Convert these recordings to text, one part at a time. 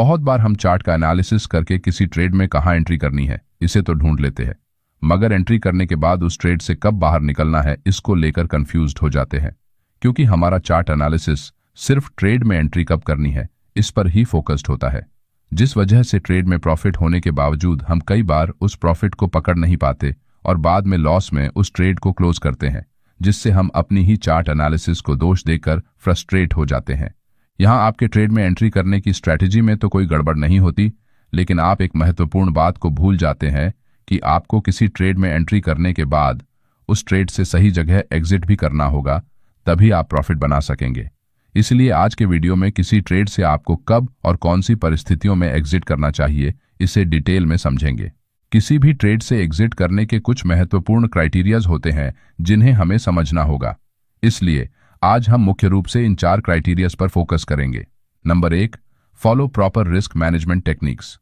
बहुत बार हम चार्ट का एनालिसिस करके किसी ट्रेड में कहाँ एंट्री करनी है इसे तो ढूंढ लेते हैं, मगर एंट्री करने के बाद उस ट्रेड से कब बाहर निकलना है इसको लेकर कंफ्यूज्ड हो जाते हैं, क्योंकि हमारा चार्ट एनालिसिस सिर्फ ट्रेड में एंट्री कब करनी है इस पर ही फोकस्ड होता है, जिस वजह से ट्रेड में प्रॉफिट होने के बावजूद हम कई बार उस प्रॉफिट को पकड़ नहीं पाते और बाद में लॉस में उस ट्रेड को क्लोज करते हैं, जिससे हम अपनी ही चार्ट एनालिसिस को दोष देकर फ्रस्ट्रेट हो जाते हैं। यहां आपके ट्रेड में एंट्री करने की स्ट्रैटेजी में तो कोई गड़बड़ नहीं होती, लेकिन आप एक महत्वपूर्ण बात को भूल जाते हैं कि आपको किसी ट्रेड में एंट्री करने के बाद उस ट्रेड से सही जगह एग्जिट भी करना होगा, तभी आप प्रॉफिट बना सकेंगे। इसलिए आज के वीडियो में किसी ट्रेड से आपको कब और कौन सी परिस्थितियों में एग्जिट करना चाहिए इसे डिटेल में समझेंगे। किसी भी ट्रेड से एग्जिट करने के कुछ महत्वपूर्ण क्राइटेरियाज होते हैं जिन्हें हमें समझना होगा, इसलिए आज हम मुख्य रूप से इन 4 क्राइटेरियाज पर फोकस करेंगे। Number 1, follow proper risk management techniques.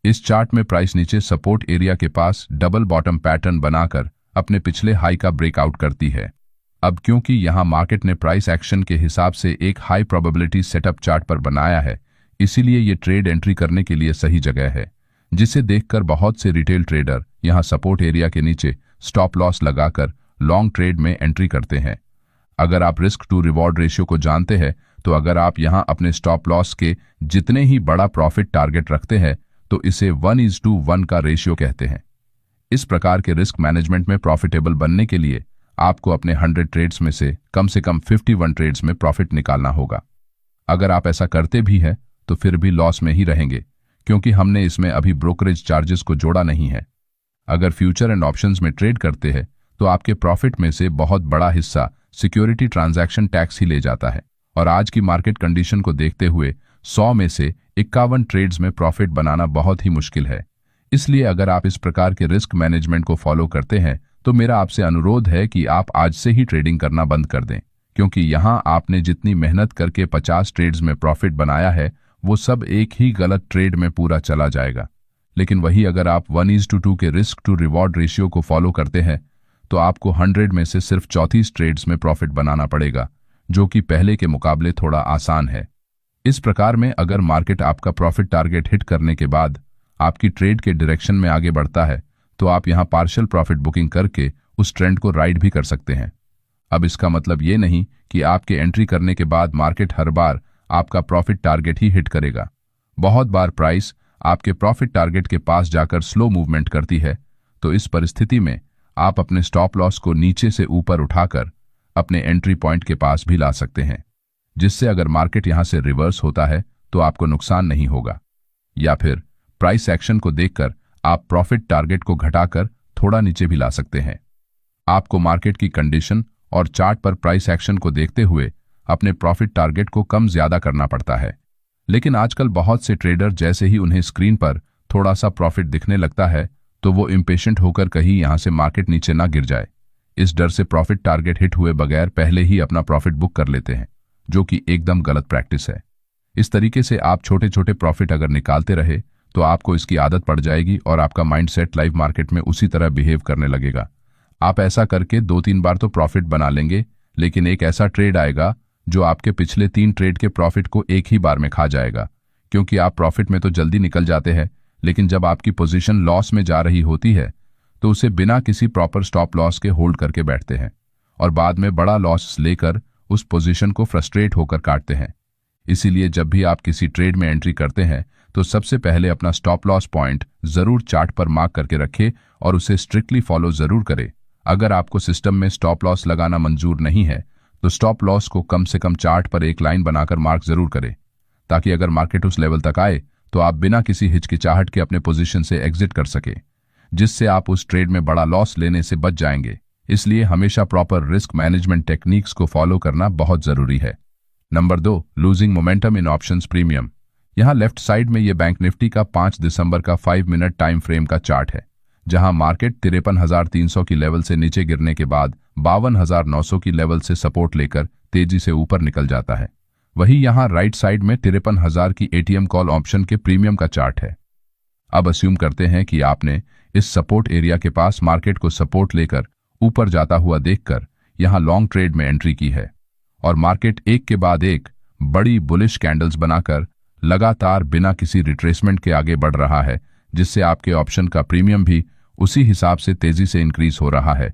इस चार्ट में प्राइस नीचे सपोर्ट एरिया के पास डबल बॉटम पैटर्न बनाकर अपने पिछले हाई का ब्रेकआउट करती है। अब क्योंकि यहां मार्केट ने प्राइस एक्शन के हिसाब से एक हाई प्रोबेबिलिटी सेटअप चार्ट पर बनाया है, इसीलिए ये ट्रेड एंट्री करने के लिए सही जगह है, जिसे देखकर बहुत से रिटेल ट्रेडर यहां सपोर्ट एरिया के नीचे स्टॉप लॉस लगाकर लॉन्ग ट्रेड में एंट्री करते हैं। अगर आप रिस्क टू रिवॉर्ड रेशियो को जानते हैं तो अगर आप यहां अपने स्टॉप लॉस के जितने ही बड़ा प्रॉफिट टारगेट रखते हैं तो इसे 1:1 का रेशियो कहते हैं। इस प्रकार के रिस्क मैनेजमेंट में प्रॉफिटेबल बनने के लिए आपको अपने 100 ट्रेड्स में से कम 51 ट्रेड्स में प्रॉफिट निकालना होगा। अगर आप ऐसा करते भी हैं तो फिर भी लॉस में ही रहेंगे, क्योंकि हमने इसमें अभी ब्रोकरेज चार्जेस को जोड़ा नहीं है। अगर फ्यूचर एंड ऑप्शंस में ट्रेड करते हैं तो आपके प्रॉफिट में से बहुत बड़ा हिस्सा सिक्योरिटी ट्रांजैक्शन टैक्स ही ले जाता है, और आज की मार्केट कंडीशन को देखते हुए 100 में से 51 ट्रेड्स में प्रॉफिट बनाना बहुत ही मुश्किल है। इसलिए अगर आप इस प्रकार के रिस्क मैनेजमेंट को फॉलो करते हैं तो मेरा आपसे अनुरोध है कि आप आज से ही ट्रेडिंग करना बंद कर दें, क्योंकि यहां आपने जितनी मेहनत करके 50 ट्रेड्स में प्रॉफिट बनाया है वो सब एक ही गलत ट्रेड में पूरा चला जाएगा। लेकिन वही अगर आप 1:2 के रिस्क टू रिवॉर्ड रेशियो को फॉलो करते हैं तो आपको 100 में से सिर्फ 34 ट्रेड्स में प्रॉफिट बनाना पड़ेगा, जो कि पहले के मुकाबले थोड़ा आसान है। इस प्रकार में अगर मार्केट आपका प्रॉफिट टारगेट हिट करने के बाद आपकी ट्रेड के डायरेक्शन में आगे बढ़ता है तो आप यहां पार्शियल प्रॉफिट बुकिंग करके उस ट्रेंड को राइड भी कर सकते हैं। अब इसका मतलब ये नहीं कि आपके एंट्री करने के बाद मार्केट हर बार आपका प्रॉफिट टारगेट ही हिट करेगा। बहुत बार प्राइस आपके प्रॉफिट टारगेट के पास जाकर स्लो मूवमेंट करती है, तो इस परिस्थिति में आप अपने स्टॉप लॉस को नीचे से ऊपर उठाकर अपने एंट्री पॉइंट के पास भी ला सकते हैं, जिससे अगर मार्केट यहां से रिवर्स होता है तो आपको नुकसान नहीं होगा, या फिर प्राइस एक्शन को देखकर आप प्रॉफिट टारगेट को घटाकर थोड़ा नीचे भी ला सकते हैं। आपको मार्केट की कंडीशन और चार्ट पर प्राइस एक्शन को देखते हुए अपने प्रॉफिट टारगेट को कम ज्यादा करना पड़ता है। लेकिन आजकल बहुत से ट्रेडर जैसे ही उन्हें स्क्रीन पर थोड़ा सा प्रॉफिट दिखने लगता है तो वो इम्पेशेंट होकर कहीं यहां से मार्केट नीचे ना गिर जाए, इस डर से प्रॉफिट टारगेट हिट हुए बगैर पहले ही अपना प्रॉफिट बुक कर लेते हैं, जो कि एकदम गलत प्रैक्टिस है। इस तरीके से आप छोटे छोटे प्रॉफिट अगर निकालते रहे तो आपको इसकी आदत पड़ जाएगी और आपका माइंडसेट लाइव मार्केट में उसी तरह बिहेव करने लगेगा। आप ऐसा करके 2-3 बार तो प्रॉफिट बना लेंगे, लेकिन एक ऐसा ट्रेड आएगा जो आपके पिछले 3 ट्रेड के प्रॉफिट को एक ही बार में खा जाएगा, क्योंकि आप प्रॉफिट में तो जल्दी निकल जाते हैं, लेकिन जब आपकी पोजीशन लॉस में जा रही होती है तो उसे बिना किसी प्रॉपर स्टॉप लॉस के होल्ड करके बैठते हैं और बाद में बड़ा लॉस लेकर उस पोजीशन को फ्रस्ट्रेट होकर काटते हैं। इसीलिए जब भी आप किसी ट्रेड में एंट्री करते हैं तो सबसे पहले अपना स्टॉप लॉस पॉइंट जरूर चार्ट पर मार्क करके रखें और उसे स्ट्रिक्टली फॉलो जरूर करें। अगर आपको सिस्टम में स्टॉप लॉस लगाना मंजूर नहीं है तो स्टॉप लॉस को कम से कम चार्ट पर एक लाइन बनाकर मार्क जरूर करें, ताकि अगर मार्केट उस लेवल तक आए तो आप बिना किसी हिचकिचाहट के अपने पोजीशन से एग्जिट कर सके, जिससे आप उस ट्रेड में बड़ा लॉस लेने से बच जाएंगे। इसलिए हमेशा प्रॉपर रिस्क मैनेजमेंट टेक्निक्स को फॉलो करना बहुत जरूरी है। नंबर 2, लूजिंग मोमेंटम इन ऑप्शंस प्रीमियम। यहां लेफ्ट साइड में यह बैंक निफ्टी का 5 दिसंबर का 5 मिनट टाइम फ्रेम का चार्ट है, जहां मार्केट 53,300 की लेवल से नीचे गिरने के बाद 52,900 की लेवल से सपोर्ट लेकर तेजी से ऊपर निकल जाता है। वही यहां राइट साइड में 53,000 की एटीएम कॉल ऑप्शन के प्रीमियम का चार्ट है। अब अस्यूम करते हैं कि आपने इस सपोर्ट एरिया के पास मार्केट को सपोर्ट लेकर ऊपर जाता हुआ देखकर यहां लॉन्ग ट्रेड में एंट्री की है और मार्केट एक के बाद एक बड़ी बुलिश कैंडल्स बनाकर लगातार बिना किसी रिट्रेसमेंट के आगे बढ़ रहा है, जिससे आपके ऑप्शन का प्रीमियम भी उसी हिसाब से तेजी से इंक्रीज हो रहा है।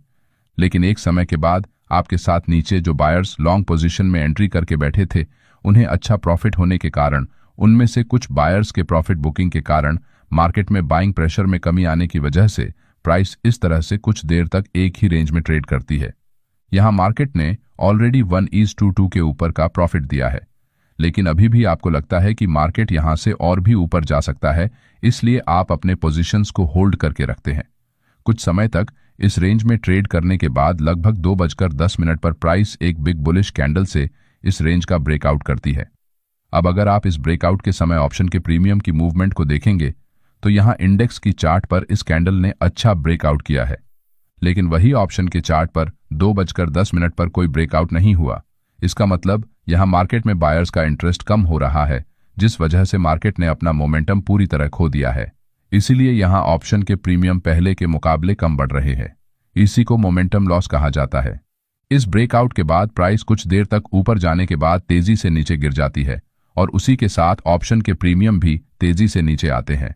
लेकिन एक समय के बाद आपके साथ नीचे जो बायर्स लॉन्ग पोजीशन में एंट्री करके बैठे थे, उन्हें अच्छा प्रॉफिट होने के कारण, उनमें से कुछ बायर्स के प्रॉफिट बुकिंग के कारण मार्केट में बाइंग प्रेशर में कमी आने की वजह से प्राइस इस तरह से कुछ देर तक एक ही रेंज में ट्रेड करती है। यहां मार्केट ने ऑलरेडी 1:2 के ऊपर का प्रॉफिट दिया है, लेकिन अभी भी आपको लगता है कि मार्केट यहां से और भी ऊपर जा सकता है, इसलिए आप अपने पोजीशंस को होल्ड करके रखते हैं। कुछ समय तक इस रेंज में ट्रेड करने के बाद लगभग 2:10 पर प्राइस एक बिग बुलिश कैंडल से इस रेंज का ब्रेकआउट करती है। अब अगर आप इस ब्रेकआउट के समय ऑप्शन के प्रीमियम की मूवमेंट को देखेंगे तो यहां इंडेक्स की चार्ट पर इस कैंडल ने अच्छा ब्रेकआउट किया है, लेकिन वही ऑप्शन के चार्ट पर 2:10 पर कोई ब्रेकआउट नहीं हुआ। इसका मतलब यहां मार्केट में बायर्स का इंटरेस्ट कम हो रहा है, जिस वजह से मार्केट ने अपना मोमेंटम पूरी तरह खो दिया है। इसीलिए यहां ऑप्शन के प्रीमियम पहले के मुकाबले कम बढ़ रहे हैं। इसी को मोमेंटम लॉस कहा जाता है। इस ब्रेकआउट के बाद प्राइस कुछ देर तक ऊपर जाने के बाद तेजी से नीचे गिर जाती है और उसी के साथ ऑप्शन के प्रीमियम भी तेजी से नीचे आते हैं,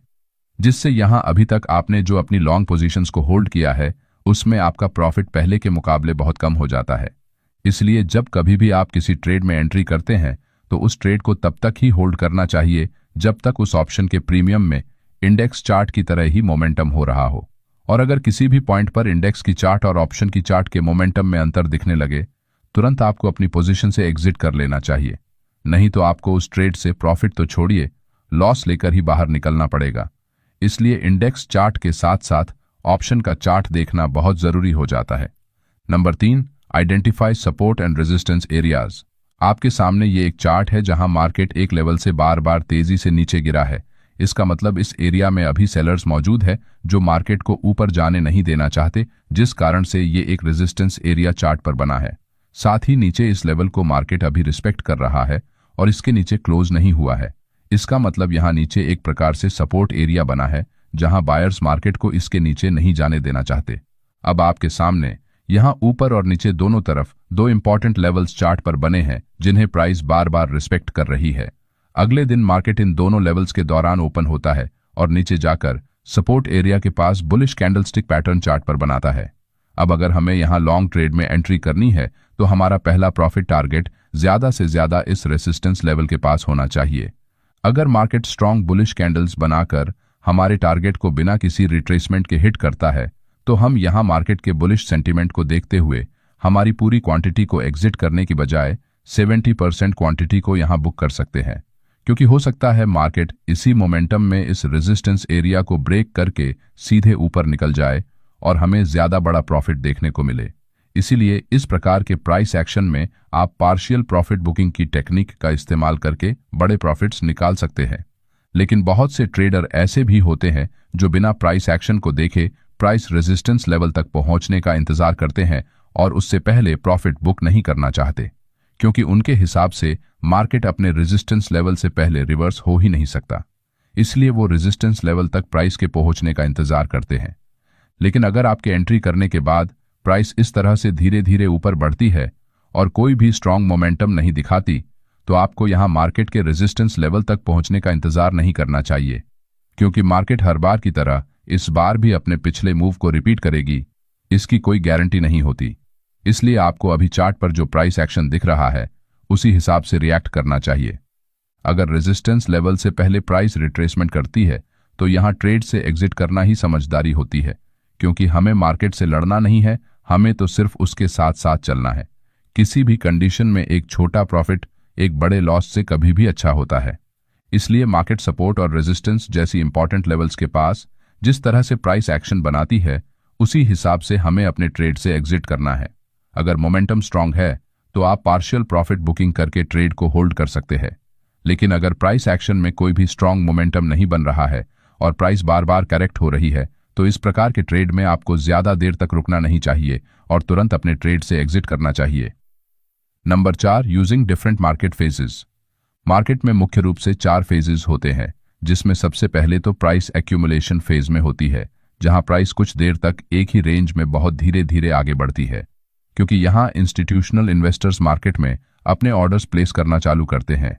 जिससे यहां अभी तक आपने जो अपनी लॉन्ग पोजीशंस को होल्ड किया है उसमें आपका प्रॉफिट पहले के मुकाबले बहुत कम हो जाता है। इसलिए जब कभी भी आप किसी ट्रेड में एंट्री करते हैं तो उस ट्रेड को तब तक ही होल्ड करना चाहिए जब तक उस ऑप्शन के प्रीमियम में इंडेक्स चार्ट की तरह ही मोमेंटम हो रहा हो। और अगर किसी भी पॉइंट पर इंडेक्स की चार्ट और ऑप्शन की चार्ट के मोमेंटम में अंतर दिखने लगे, तुरंत आपको अपनी पोजीशन से एग्जिट कर लेना चाहिए, नहीं तो आपको उस ट्रेड से प्रॉफिट तो छोड़िए, लॉस लेकर ही बाहर निकलना पड़ेगा। इसलिए इंडेक्स चार्ट के साथ साथ ऑप्शन का चार्ट देखना बहुत जरूरी हो जाता है। Number 3, identify support and resistance areas. आपके सामने ये एक चार्ट है जहां मार्केट एक लेवल से बार बार तेजी से नीचे गिरा है। इसका मतलब इस एरिया में अभी सेलर्स मौजूद है जो मार्केट को ऊपर जाने नहीं देना चाहते, जिस कारण से ये एक रेजिस्टेंस एरिया चार्ट पर बना है। साथ ही नीचे इस लेवल को मार्केट अभी रिस्पेक्ट कर रहा है और इसके नीचे क्लोज नहीं हुआ है। इसका मतलब यहां नीचे एक प्रकार से सपोर्ट एरिया बना है जहां बायर्स मार्केट को इसके नीचे नहीं जाने देना चाहते। अब आपके सामने यहां ऊपर और नीचे दोनों तरफ 2 इंपॉर्टेंट लेवल्स चार्ट पर बने हैं जिन्हें प्राइस बार बार रिस्पेक्ट कर रही है। अगले दिन मार्केट इन दोनों लेवल्स के दौरान ओपन होता है और नीचे जाकर सपोर्ट एरिया के पास बुलिश कैंडलस्टिक पैटर्न चार्ट पर बनाता है। अब अगर हमें यहां लॉन्ग ट्रेड में एंट्री करनी है तो हमारा पहला प्रॉफिट टारगेट ज्यादा से ज्यादा इस रेसिस्टेंस लेवल के पास होना चाहिए। अगर मार्केट स्ट्रॉन्ग बुलिश कैंडल्स बनाकर हमारे टारगेट को बिना किसी रिट्रेसमेंट के हिट करता है तो हम यहां मार्केट के बुलिश सेंटीमेंट को देखते हुए हमारी पूरी क्वांटिटी को एग्जिट करने की बजाय 70% क्वांटिटी को यहां बुक कर सकते हैं, क्योंकि हो सकता है मार्केट इसी मोमेंटम में इस रेजिस्टेंस एरिया को ब्रेक करके सीधे ऊपर निकल जाए और हमें ज्यादा बड़ा प्रॉफिट देखने को मिले। इसीलिए इस प्रकार के प्राइस एक्शन में आप पार्शियल प्रॉफिट बुकिंग की टेक्निक का इस्तेमाल करके बड़े प्रॉफिट्स निकाल सकते हैं। लेकिन बहुत से ट्रेडर ऐसे भी होते हैं जो बिना प्राइस एक्शन को देखे प्राइस रेजिस्टेंस लेवल तक पहुंचने का इंतजार करते हैं और उससे पहले प्रॉफिट बुक नहीं करना चाहते, क्योंकि उनके हिसाब से मार्केट अपने रेजिस्टेंस लेवल से पहले रिवर्स हो ही नहीं सकता। इसलिए वो रेजिस्टेंस लेवल तक प्राइस के पहुंचने का इंतजार करते हैं। लेकिन अगर आपके एंट्री करने के बाद प्राइस इस तरह से धीरे धीरे ऊपर बढ़ती है और कोई भी स्ट्रांग मोमेंटम नहीं दिखाती, तो आपको यहां मार्केट के रेजिस्टेंस लेवल तक पहुंचने का इंतजार नहीं करना चाहिए, क्योंकि मार्केट हर बार की तरह इस बार भी अपने पिछले मूव को रिपीट करेगी, इसकी कोई गारंटी नहीं होती। इसलिए आपको अभी चार्ट पर जो प्राइस एक्शन दिख रहा है उसी हिसाब से रिएक्ट करना चाहिए। अगर रेजिस्टेंस लेवल से पहले प्राइस रिट्रेसमेंट करती है तो यहां ट्रेड से एग्जिट करना ही समझदारी होती है, क्योंकि हमें मार्केट से लड़ना नहीं है, हमें तो सिर्फ उसके साथ साथ चलना है। किसी भी कंडीशन में एक छोटा प्रॉफिट एक बड़े लॉस से कभी भी अच्छा होता है। इसलिए मार्केट सपोर्ट और रेजिस्टेंस जैसी इंपॉर्टेंट लेवल्स के पास जिस तरह से प्राइस एक्शन बनाती है उसी हिसाब से हमें अपने ट्रेड से एग्जिट करना है। अगर मोमेंटम स्ट्रांग है तो आप पार्शियल प्रॉफिट बुकिंग करके ट्रेड को होल्ड कर सकते हैं, लेकिन अगर प्राइस एक्शन में कोई भी स्ट्रांग मोमेंटम नहीं बन रहा है और प्राइस बार बार करेक्ट हो रही है तो इस प्रकार के ट्रेड में आपको ज्यादा देर तक रुकना नहीं चाहिए और तुरंत अपने ट्रेड से एग्जिट करना चाहिए। Number 4, using different market phases. Market में मुख्य रूप से 4 फेजेस होते हैं, जिसमें सबसे पहले तो प्राइस एक्यूमुलेशन फेज में होती है, जहां प्राइस कुछ देर तक एक ही रेंज में बहुत धीरे धीरे आगे बढ़ती है, क्योंकि यहां इंस्टीट्यूशनल इन्वेस्टर्स मार्केट में अपने ऑर्डर्स प्लेस करना चालू करते हैं।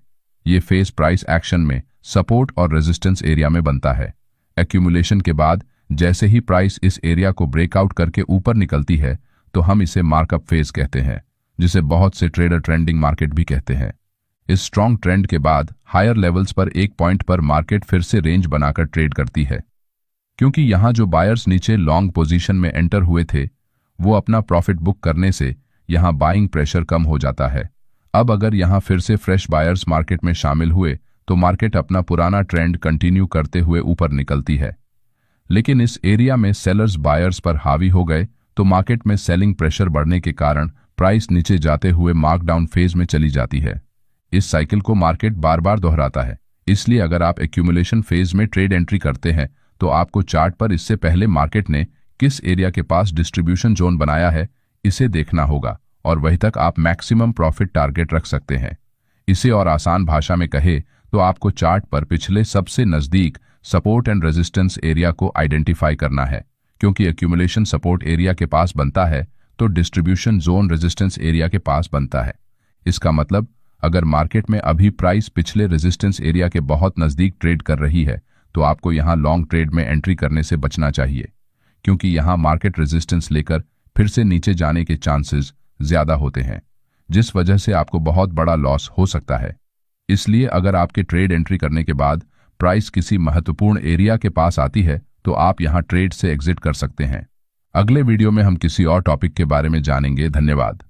ये फेज प्राइस एक्शन में सपोर्ट और रेजिस्टेंस एरिया में बनता है। एक्यूमुलेशन के बाद जैसे ही प्राइस इस एरिया को ब्रेकआउट करके ऊपर निकलती है तो हम इसे मार्कअप फेज कहते हैं, जिसे बहुत से ट्रेडर ट्रेंडिंग मार्केट भी कहते हैं। इस स्ट्रॉन्ग ट्रेंड के बाद हायर लेवल्स पर एक पॉइंट पर मार्केट फिर से रेंज बनाकर ट्रेड करती है। क्योंकि यहां जो बायर्स नीचे लॉन्ग पोजीशन में एंटर हुए थे वो अपना प्रॉफिट बुक करने से यहां बाइंग प्रेशर कम हो जाता है। अब अगर यहां फिर से फ्रेश बायर्स मार्केट में शामिल हुए तो मार्केट अपना पुराना ट्रेंड कंटिन्यू करते हुए ऊपर निकलती है। लेकिन इस एरिया में सेलर्स बायर्स पर हावी हो गए तो मार्केट में सेलिंग प्रेशर बढ़ने के कारण प्राइस नीचे जाते हुए मार्कडाउन फेज में चली जाती है। इस साइकिल को मार्केट बार बार दोहराता है। इसलिए अगर आप एक्यूमुलेशन फेज में ट्रेड एंट्री करते हैं तो आपको चार्ट पर इससे पहले मार्केट ने किस एरिया के पास डिस्ट्रीब्यूशन जोन बनाया है इसे देखना होगा और वहीं तक आप मैक्सिमम प्रॉफिट टारगेट रख सकते हैं। इसे और आसान भाषा में कहे तो आपको चार्ट पर पिछले सबसे नजदीक सपोर्ट एंड रेजिस्टेंस एरिया को आइडेंटिफाई करना है। क्योंकि एक्यूमुलेशन सपोर्ट एरिया के पास बनता है तो डिस्ट्रीब्यूशन जोन रेजिस्टेंस एरिया के पास बनता है। इसका मतलब अगर मार्केट में अभी प्राइस पिछले रेजिस्टेंस एरिया के बहुत नजदीक ट्रेड कर रही है तो आपको यहां लॉन्ग ट्रेड में एंट्री करने से बचना चाहिए, क्योंकि यहां मार्केट रेजिस्टेंस लेकर फिर से नीचे जाने के चांसेस ज्यादा होते हैं, जिस वजह से आपको बहुत बड़ा लॉस हो सकता है। इसलिए अगर आपके ट्रेड एंट्री करने के बाद प्राइस किसी महत्वपूर्ण एरिया के पास आती है तो आप यहां ट्रेड से एग्जिट कर सकते हैं। अगले वीडियो में हम किसी और टॉपिक के बारे में जानेंगे। धन्यवाद।